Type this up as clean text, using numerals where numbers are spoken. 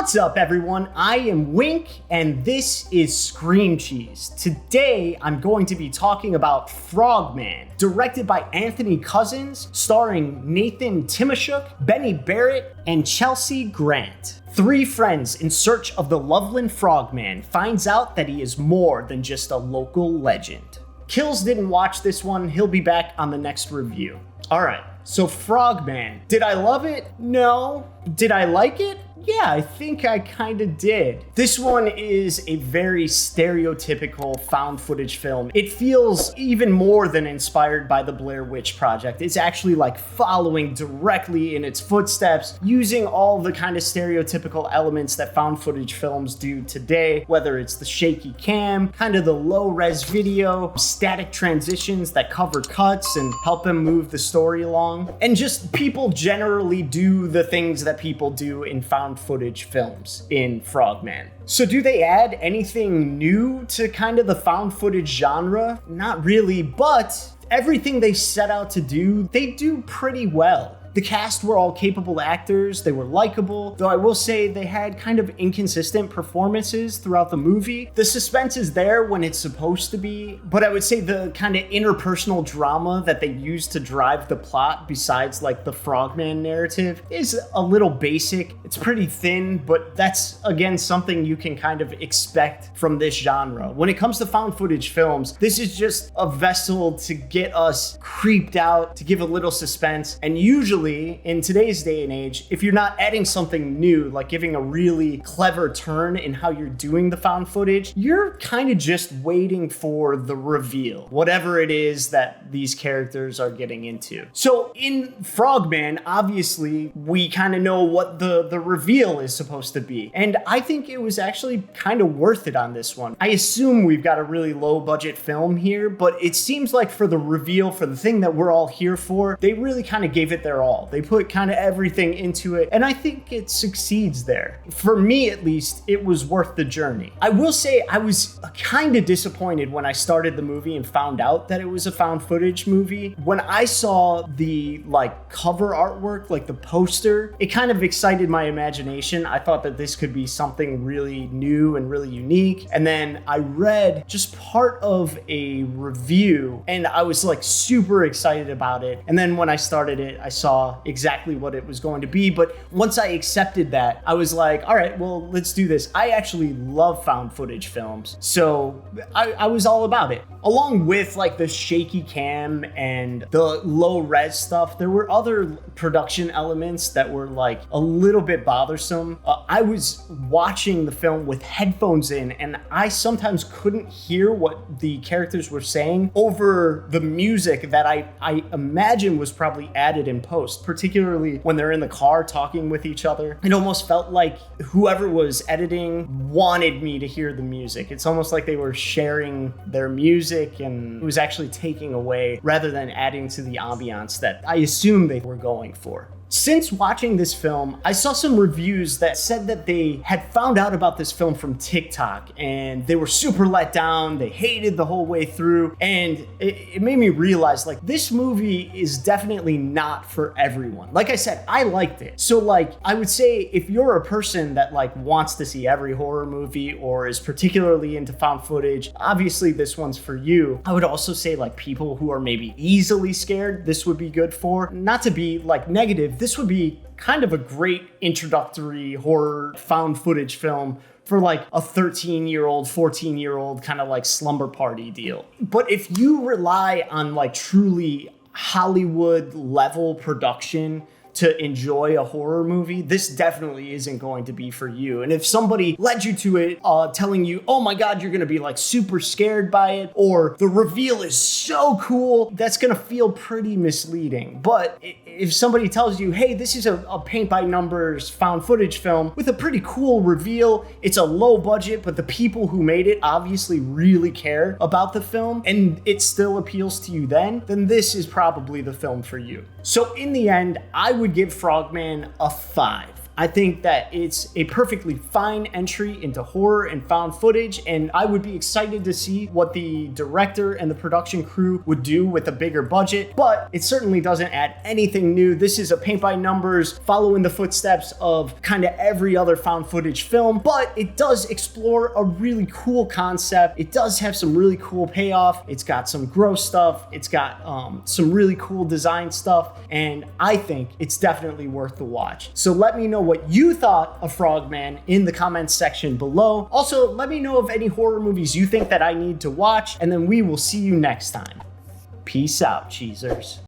What's up, everyone? I am Wink, and this is Scream Cheese. Today, I'm going to be talking about Frogman, directed by Anthony Cousins, starring Nathan Timoshuk, Benny Barrett, and Chelsea Grant. Three friends in search of the Loveland Frogman finds out that he is more than just a local legend. Kills didn't watch this one. He'll be back on the next review. All right, so Frogman. Did I love it? No. Did I like it? Yeah, I think I kind of did. This one is a very stereotypical found footage film. It feels even more than inspired by the Blair Witch Project. It's actually like following directly in its footsteps, using all the kind of stereotypical elements that found footage films do today, whether it's the shaky cam, kind of the low res video, static transitions that cover cuts and help them move the story along, and just people generally do the things that people do in found footage films in Frogman. So do they add anything new to kind of the found footage genre? Not really, but everything they set out to do, they do pretty well. The cast were all capable actors, they were likable, though I will say they had kind of inconsistent performances throughout the movie. The suspense is there when it's supposed to be, but I would say the kind of interpersonal drama that they use to drive the plot, besides like the Frogman narrative, is a little basic. It's pretty thin, but that's again something you can kind of expect from this genre. When it comes to found footage films, this is just a vessel to get us creeped out, to give a little suspense, and usually in today's day and age, if you're not adding something new, like giving a really clever turn in how you're doing the found footage, you're kind of just waiting for the reveal, whatever it is that these characters are getting into. So in Frogman, obviously, we kind of know what the reveal is supposed to be. And I think it was actually kind of worth it on this one. I assume we've got a really low budget film here, but it seems like for the reveal, for the thing that we're all here for, they really kind of gave it their all. They put kind of everything into it, and I think it succeeds there. For me, at least, it was worth the journey. I will say I was kind of disappointed when I started the movie and found out that it was a found footage movie. When I saw the cover artwork, like the poster, it kind of excited my imagination. I thought that this could be something really new and really unique. And then I read just part of a review and I was like super excited about it. And then when I started it, I saw exactly what it was going to be. But once I accepted that, I was like, all right, well, let's do this. I actually love found footage films, so I was all about it. Along with like the shaky cam and the low res stuff, there were other production elements that were like a little bit bothersome. I was watching the film with headphones in, and I sometimes couldn't hear what the characters were saying over the music that I imagine was probably added in post, particularly when they're in the car talking with each other. It almost felt like whoever was editing wanted me to hear the music. It's almost like they were sharing their music and it was actually taking away rather than adding to the ambiance that I assume they were going for. Since watching this film, I saw some reviews that said that they had found out about this film from TikTok and they were super let down. They hated the whole way through. And it made me realize like this movie is definitely not for everyone. Like I said, I liked it. So like I would say if you're a person that like wants to see every horror movie or is particularly into found footage, obviously this one's for you. I would also say like people who are maybe easily scared, this would be good for. Not to be like negative, this would be kind of a great introductory horror found footage film for like a 13-year-old, 14-year-old kind of like slumber party deal. But if you rely on like truly Hollywood level production to enjoy a horror movie, this definitely isn't going to be for you. And if somebody led you to it telling you, oh my God, you're gonna be like super scared by it, or the reveal is so cool, that's gonna feel pretty misleading. But if somebody tells you, hey, this is a paint by numbers found footage film with a pretty cool reveal, it's a low budget, but the people who made it obviously really care about the film, and it still appeals to you then this is probably the film for you. So in the end, I would give Frogman a 5. I think that it's a perfectly fine entry into horror and found footage, and I would be excited to see what the director and the production crew would do with a bigger budget, but it certainly doesn't add anything new. This is a paint by numbers, following the footsteps of kind of every other found footage film, but it does explore a really cool concept. It does have some really cool payoff. It's got some gross stuff. It's got some really cool design stuff, and I think it's definitely worth the watch. So let me know what you thought of Frogman in the comments section below. Also, let me know of any horror movies you think that I need to watch, and then we will see you next time. Peace out, cheesers.